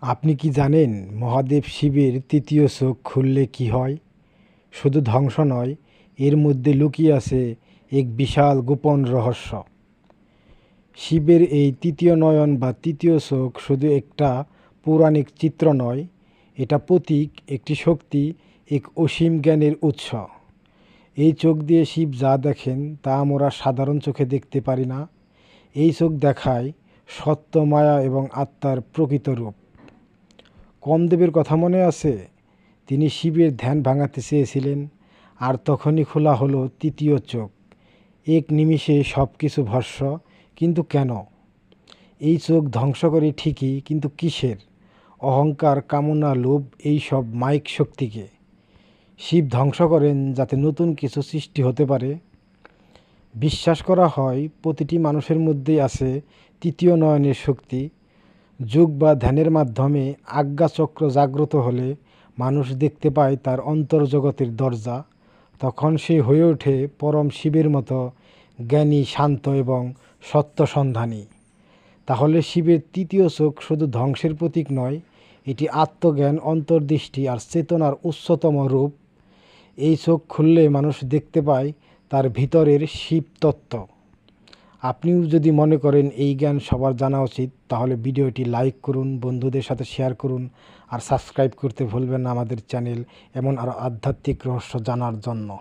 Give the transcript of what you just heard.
আপনি কি জানেন মহাদেব শিবের তৃতীয় চোখ খুললে কি হয়? শুধু ধ্বংস নয়, এর মধ্যে লুকিয়ে আছে এক বিশাল গোপন রহস্য। শিবের এই তৃতীয় নয়ন বা তৃতীয় চোখ শুধু একটা পৌরাণিক চিত্র নয়, এটা প্রতীক, একটি শক্তি, এক অসীম জ্ঞানের উৎস। এই চোখ দিয়ে শিব যা দেখেন তা আমরা সাধারণ চোখে দেখতে পারি না। এই চোখ দেখায় সত্য, মায়া এবং আত্মার প্রকৃত রূপ। কমদেবের কথা মনে আছে? তিনি শিবের ধ্যান ভাঙাতে চেয়েছিলেন, আর তখনই খোলা হলো তৃতীয় চোখ। এক নিমিষে সব কিছু ভস্ম। কিন্তু কেন? এই চোখ ধ্বংস করে ঠিকই, কিন্তু কিসের? অহংকার, কামনা, লোভ, এই সব মাইক শক্তিকে শিব ধ্বংস করেন যাতে নতুন কিছু সৃষ্টি হতে পারে। বিশ্বাস করা হয় প্রতিটি মানুষের মধ্যেই আছে তৃতীয় নয়নের শক্তি। যোগ বা ধ্যানের মাধ্যমে আজ্ঞাচক্র জাগ্রত হলে মানুষ দেখতে পায় তার অন্তর্জগতের দরজা। তখন সে হয়ে ওঠে পরম শিবের মতো জ্ঞানী, শান্ত এবং সত্যসন্ধানী। তাহলে শিবের তৃতীয় চোখ শুধু ধ্বংসের প্রতীক নয়, এটি আত্মজ্ঞান, অন্তর্দৃষ্টি আর চেতনার উচ্চতম রূপ। এই চোখ খুললে মানুষ দেখতে পায় তার ভিতরের শিব তত্ত্ব। আপনিও যদি মনে করেন এই জ্ঞান সবার জানা উচিত, তাহলে ভিডিওটি লাইক করুন, বন্ধুদের সাথে শেয়ার করুন, আর সাবস্ক্রাইব করতে ভুলবেন না আমাদের চ্যানেল এমন আরও আধ্যাত্মিক রহস্য জানার জন্য।